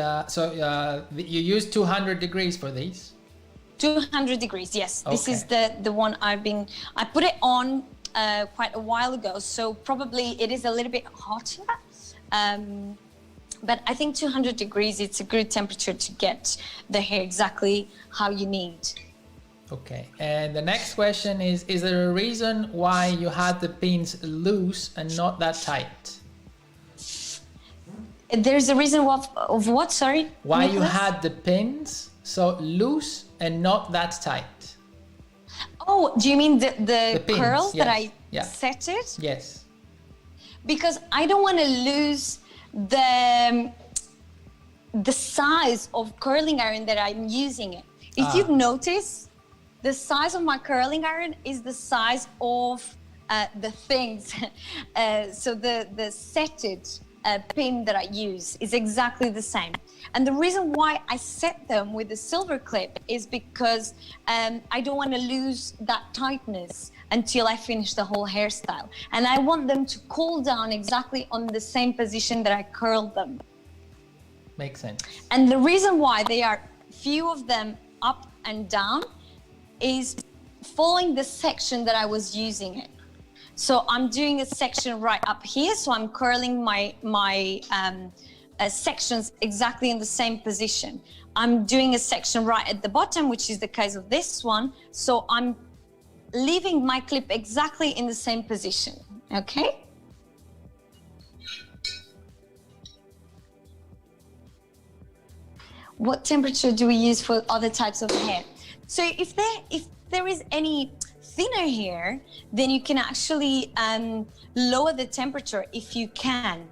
you use 200 degrees for these? 200 degrees, yes. Okay. This is the one I put it on quite a while ago, so probably it is a little bit hotter. But I think 200 degrees, it's a good temperature to get the hair exactly how you need. Okay, and the next question is there a reason why you had the pins loose and not that tight? There's a reason of what, sorry? Why you Nicholas? had the pins so loose and not that tight? Oh, do you mean the pins, curls that I yes. set it? Yes. Because I don't want to lose the size of curling iron that I'm using it. If you've noticed, the size of my curling iron is the size of the things. So the setted pin that I use is exactly the same. And the reason why I set them with the silver clip is because I don't want to lose that tightness until I finish the whole hairstyle. And I want them to cool down exactly on the same position that I curled them. Makes sense. And the reason why they are few of them up and down is following the section that I was using it. So I'm doing a section right up here. So I'm curling my sections exactly in the same position. I'm doing a section right at the bottom, which is the case of this one. So I'm leaving my clip exactly in the same position, okay? What temperature do we use for other types of hair? So if there is any thinner hair, then you can actually lower the temperature if you can.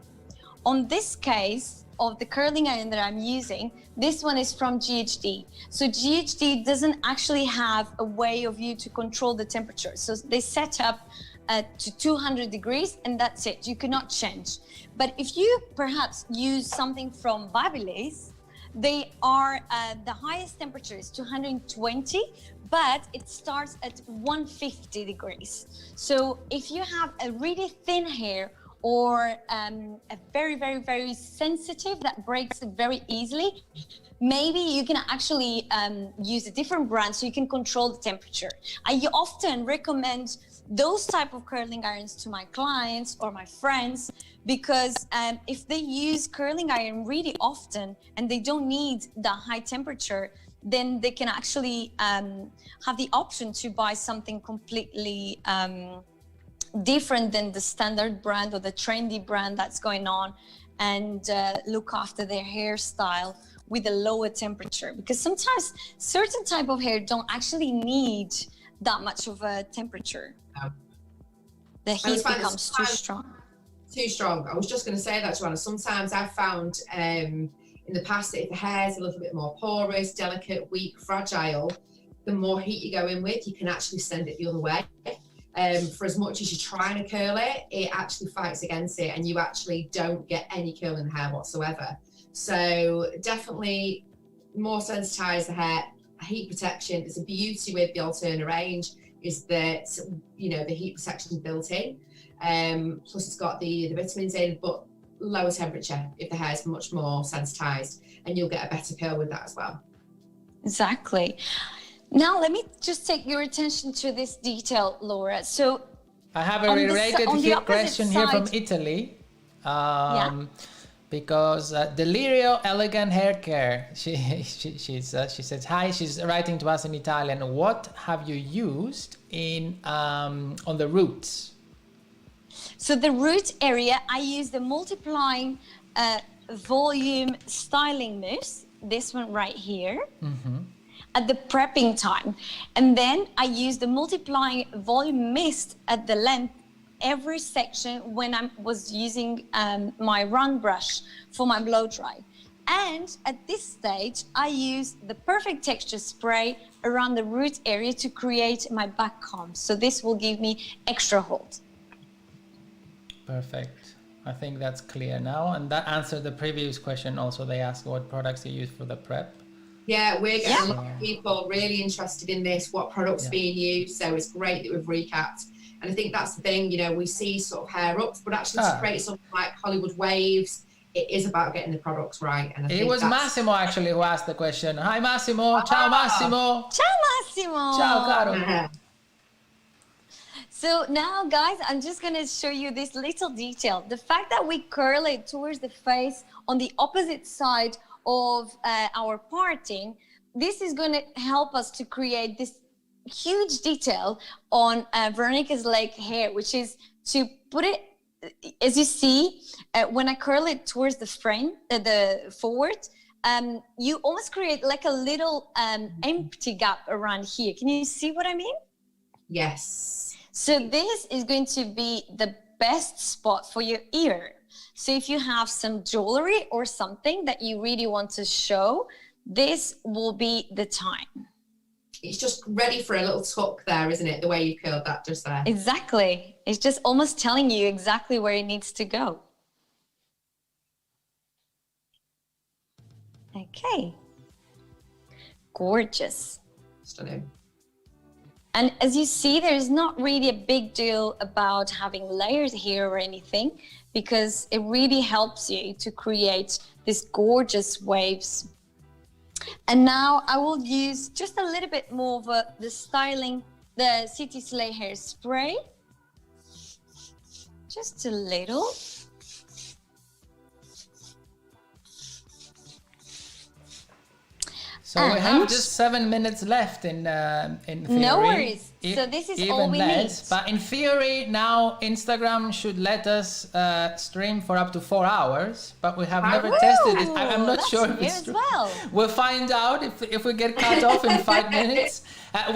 On this case of the curling iron that I'm using, this one is from GHD. So GHD doesn't actually have a way of you to control the temperature. So they set up to 200 degrees and that's it. You cannot change. But if you perhaps use something from Babyliss, they are the highest temperature is 220, but it starts at 150 degrees. So if you have a really thin hair or a very, very, very sensitive that breaks very easily, maybe you can actually use a different brand so you can control the temperature. I often recommend those type of curling irons to my clients or my friends because if they use curling iron really often and they don't need the high temperature, then they can actually have the option to buy something completely different than the standard brand or the trendy brand that's going on and look after their hairstyle with a lower temperature, because sometimes certain type of hair don't actually need that much of a temperature. The heat becomes too strong. too strong. I was just going to say that, Joanna. Sometimes I've found in the past that if the hair's a little bit more porous, delicate, weak, fragile, the more heat you go in with, you can actually send it the other way. For as much as you're trying to curl it, it actually fights against it, and you actually don't get any curl in the hair whatsoever. So definitely more sensitize the hair. Heat protection. There's a beauty with the Alterna range is that, you know, the heat protection built in. Plus it's got the vitamins in, but lower temperature if the hair is much more sensitized, and you'll get a better curl with that as well. Exactly. Now let me just take your attention to this detail, Laura. So I have a related question here from side, Italy. Because Delirio Elegant Hair Care, she says hi. She's writing to us in Italian. What have you used in on the roots? So the root area, I use the multiplying volume styling mousse. This one right here. At the prepping time, and then I use the multiplying volume mist at the length every section when I was using my run brush for my blow dry. And at this stage, I use the perfect texture spray around the root area to create my back comb. So this will give me extra hold. Perfect. I think that's clear now. And that answered the previous question also. They asked what products you use for the prep. Yeah, we're getting a lot of people really interested in this, what products being used. So it's great that we've recapped. And I think that's the thing, you know, we see sort of hair ups, but actually to create something like Hollywood waves, it is about getting the products right. And I think it was Massimo actually who asked the question. Hi Massimo. Ciao Massimo. Ciao Massimo. Ciao caro. So now guys, I'm just going to show you this little detail. The fact that we curl it towards the face on the opposite side of our parting, this is going to help us to create this huge detail on Veronica's leg hair, which is to put it, as you see, when I curl it towards the frame, the forward, you almost create like a little empty gap around here. Can you see what I mean? Yes. So this is going to be the best spot for your ear. So if you have some jewelry or something that you really want to show, this will be the time. It's just ready for a little tuck there, isn't it? The way you curled that just there. Exactly. It's just almost telling you exactly where it needs to go. Okay. Gorgeous. Stunning. And as you see, there's not really a big deal about having layers here or anything, because it really helps you to create these gorgeous waves. And now I will use just a little bit more of the styling, the City Slay hair spray. Just a little. So we have just 7 minutes left in theory. No worries. So this is all we need. But in theory, now Instagram should let us stream for up to 4 hours. But we have never tested it. I'm not sure if it's true. Well. We'll find out if we get cut off in 5 minutes.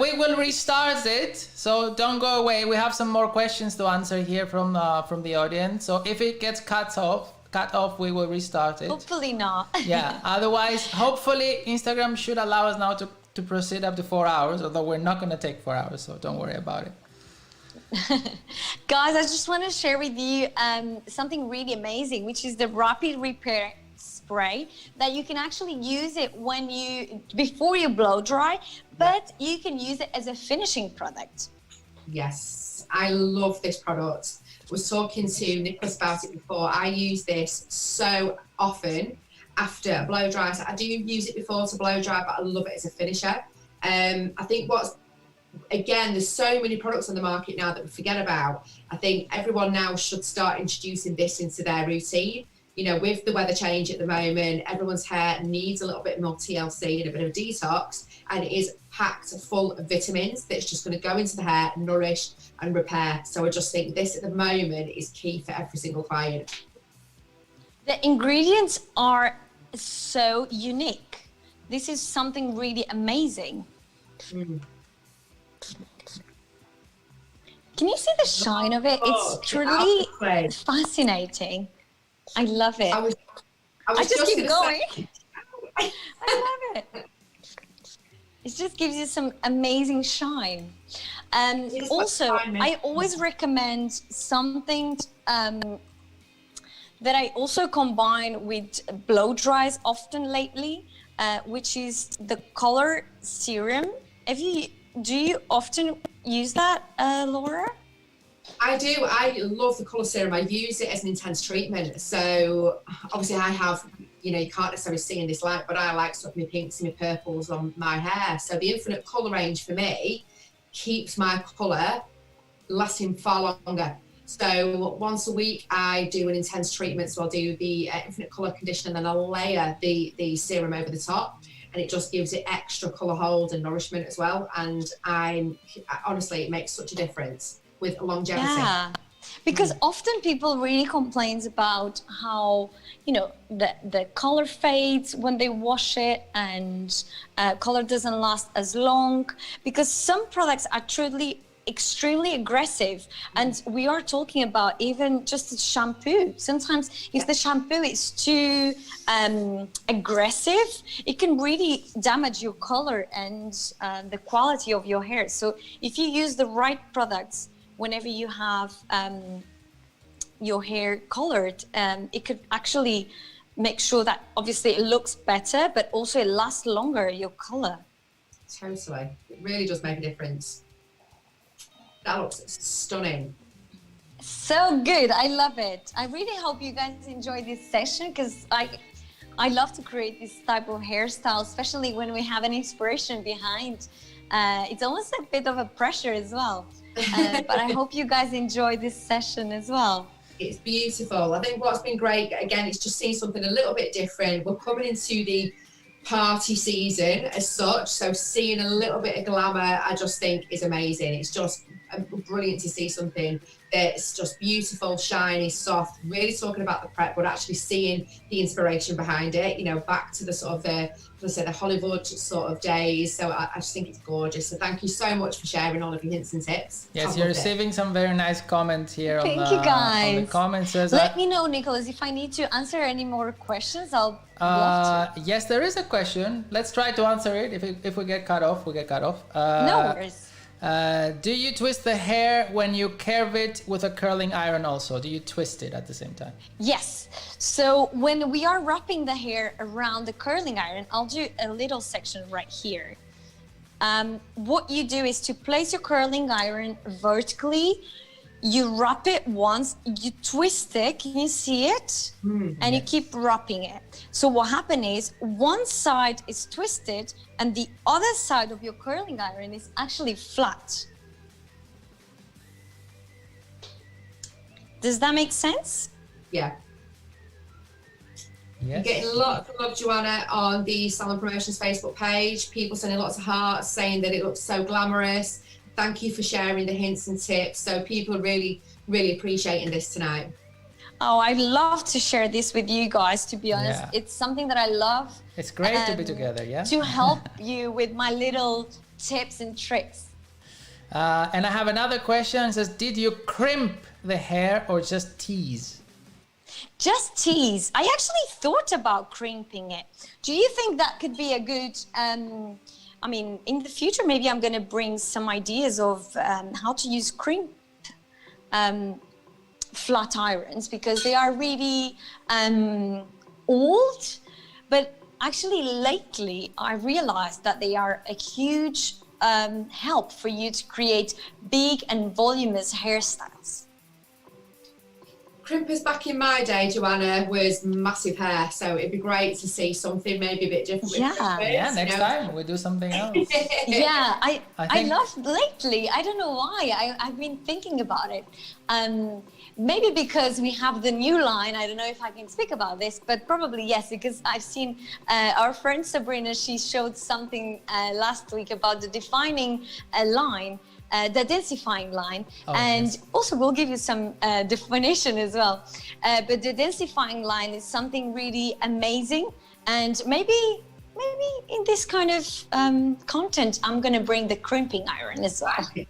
We will restart it. So don't go away. We have some more questions to answer here from the audience. So if it gets cut off, we will restart it. Hopefully not. Yeah, otherwise, hopefully Instagram should allow us now to proceed up to 4 hours, although we're not going to take 4 hours, so don't worry about it. Guys, I just want to share with you something really amazing, which is the rapid repair spray that you can actually use it before you blow dry, but you can use it as a finishing product. Yes, I love this product. Was talking to Nicholas about it before. I use this so often after a blow dry. So I do use it before to blow dry, but I love it as a finisher. I think there's so many products on the market now that we forget about. I think everyone now should start introducing this into their routine. You know, with the weather change at the moment, everyone's hair needs a little bit more TLC and a bit of a detox, and it is packed full of vitamins that's just going to go into the hair, nourish and repair. So I just think this at the moment is key for every single client. The ingredients are so unique. This is something really amazing. Can you see the shine of it? It's truly fascinating. I love it. I just keep going. I love it. It just gives you some amazing shine. Also, I always recommend something that I also combine with blow dries often lately, which is the color serum. Do you often use that, Laura? I do. I love the colour serum. I use it as an intense treatment. So obviously I have, you can't necessarily see in this light, but I like sort of my pinks and my purples on my hair. So the infinite colour range for me keeps my colour lasting far longer. So once a week I do an intense treatment. So I'll do the infinite colour conditioner, and then I'll layer the serum over the top, and it just gives it extra colour hold and nourishment as well. And honestly, it makes such a difference with longevity. Yeah, because often people really complains about how the color fades when they wash it, and color doesn't last as long, because some products are truly extremely aggressive. And we are talking about even just the shampoo. Sometimes if the shampoo is too aggressive, it can really damage your color and the quality of your hair. So if you use the right products whenever you have your hair colored, it could actually make sure that obviously it looks better, but also it lasts longer, your color. Totally. It really does make a difference. That looks stunning. So good. I love it. I really hope you guys enjoy this session, because I love to create this type of hairstyle, especially when we have an inspiration behind. It's almost a bit of a pressure as well. But I hope you guys enjoy this session as well. It's beautiful. I think what's been great, again, it's just seeing something a little bit different. We're coming into the party season as such, so seeing a little bit of glamour, I just think is amazing. It's just brilliant to see something that's just beautiful, shiny, soft, really talking about the prep, but actually seeing the inspiration behind it, back to the sort of the Hollywood sort of days. So I just think it's gorgeous. So thank you so much for sharing all of your hints and tips. Yes, you're receiving some very nice comments here Thank you guys. on the comments. Let me know, Nicholas, if I need to answer any more questions. I'll love to. Yes, there is a question. Let's try to answer it. If we get cut off, we get cut off. No worries. Do you twist the hair when you curve it with a curling iron also? Do you twist it at the same time? Yes. So when we are wrapping the hair around the curling iron, I'll do a little section right here. What you do is to place your curling iron vertically. You wrap it once, you twist it, can you see it? And you keep wrapping it. So what happens is one side is twisted and the other side of your curling iron is actually flat. Does that make sense? Yeah. Yes. You're getting lots of love, Joanna, on the Salon Promotions Facebook page. People sending lots of hearts saying that it looks so glamorous. Thank you for sharing the hints and tips. So people are really, really appreciating this tonight. Oh, I love to share this with you guys, to be honest. Yeah. It's something that I love. It's great to be together, yeah? To help you with my little tips and tricks. And I have another question. It says, did you crimp the hair or just tease? Just tease. I actually thought about crimping it. Do you think that could be a good... in the future, maybe I'm going to bring some ideas of how to use crimp flat irons, because they are really old. But actually, lately, I realized that they are a huge help for you to create big and voluminous hairstyles. Crimpers back in my day, Joanna, was massive hair, so it'd be great to see something maybe a bit different. Yeah, next time we do something else. Yeah, I love lately. I don't know why. I've been thinking about it. Maybe because we have the new line. I don't know if I can speak about this, but probably yes, because I've seen our friend Sabrina. She showed something last week about the defining line. The densifying line, also we'll give you some definition as well. But the densifying line is something really amazing, and maybe in this kind of content, I'm going to bring the crimping iron as well. I think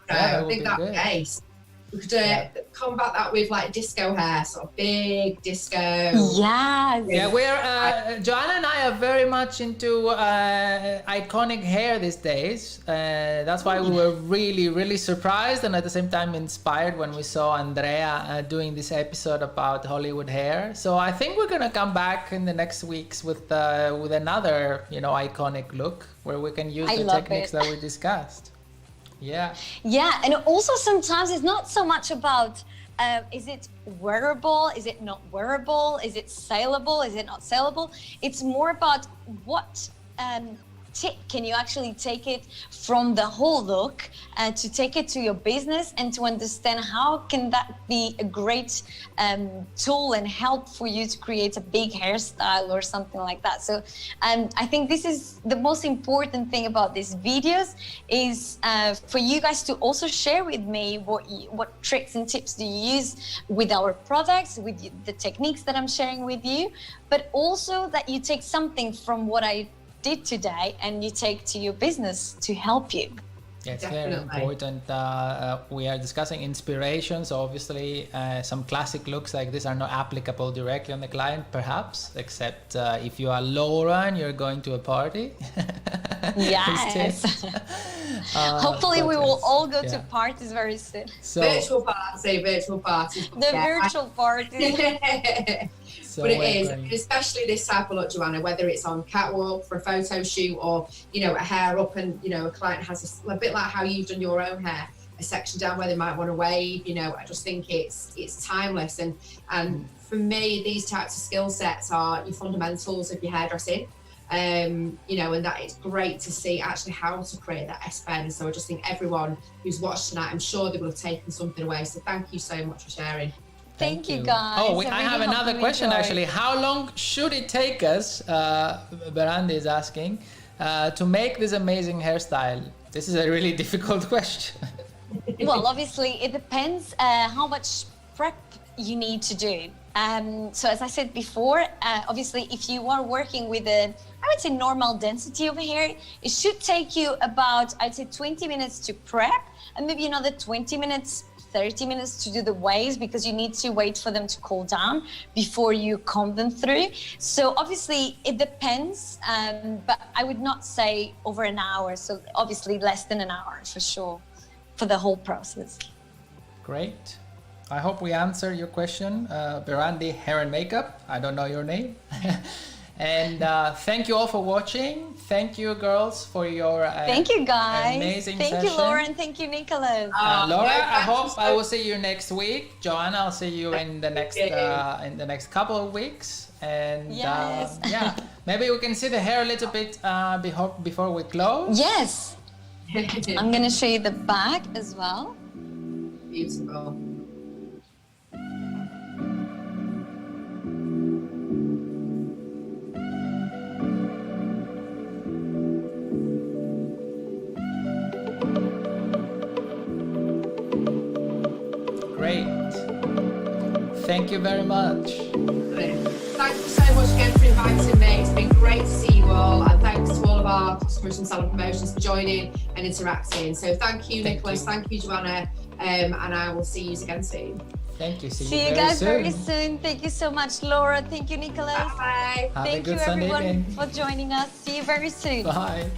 that's the case. We could combat that with like disco hair, sort of big disco. Yes. Yeah, we're Joanna and I are very much into iconic hair these days. That's why we were really surprised and at the same time inspired when we saw Andrea doing this episode about Hollywood hair. So I think we're gonna come back in the next weeks with another, you know, iconic look where we can use the techniques that we discussed. Yeah. Yeah, and also sometimes it's not so much about is it wearable, is it not wearable, is it saleable, is it not saleable? It's more about what tip can you actually take it from the whole look to take it to your business and to understand how can that be a great tool and help for you to create a big hairstyle or something like that. So I think this is the most important thing about these videos is for you guys to also share with me what tricks and tips do you use with our products, with the techniques that I'm sharing with you, but also that you take something from what I did today and you take to your business to help you. Yeah, it's Definitely. very important. We are discussing inspirations. Obviously, some classic looks like this are not applicable directly on the client, perhaps, except if you are Laura and you're going to a party. Yes. Hopefully we will all go to Yeah. parties very soon. So, Virtual parties. The virtual parties. so But it we're is, going- especially this type of look, Joanna, whether it's on catwalk for a photo shoot or, you know, a hair up and, you know, a client has a bit like how you've done your own hair, a section down where they might want to wave, you know, I just think it's timeless. And for me, these types of skill sets are your fundamentals of your hairdressing. You know, and that it's great to see actually how to create that S-bend. And so I just think everyone who's watched tonight, I'm sure they will have taken something away. So thank you so much for sharing. Thank you guys. Oh, I I really have hope another you question enjoyed. actually. How long should it take us, Berandi is asking, to make this amazing hairstyle? This is a really difficult question. Well, obviously, it depends how much prep you need to do. So as I said before, obviously, if you are working with I would say normal density of hair, it should take you about, I'd say 20 minutes to prep and maybe another 20 minutes, 30 minutes to do the waves because you need to wait for them to cool down before you comb them through. So obviously it depends, but I would not say over an hour. So obviously less than an hour for sure for the whole process. Great. I hope we answer your question, Berandi Hair and Makeup. I don't know your name. And thank you all for watching. Thank you, girls, for your thank you, guys. amazing Thank session. you, Laura, and thank you, Nicholas. Laura, I thank you hope so I will see you next week. Joanna, I'll see you in the next couple of weeks. And Yes. yeah, maybe we can see the hair a little bit before we close. Yes, I'm gonna show you the back as well. Beautiful. Great. Thank you very much. Thank you so much again for inviting me. It's been great to see you all, and thanks to all of our customers and selling promotions for joining and interacting. So thank you, Nicholas. Thank you, Joanna, and I will see you again soon. Thank you. See you guys very soon. Thank you so much, Laura. Thank you, Nicholas. Bye. Have a Thank good you, Sunday everyone, evening. for joining us. See you very soon. Bye.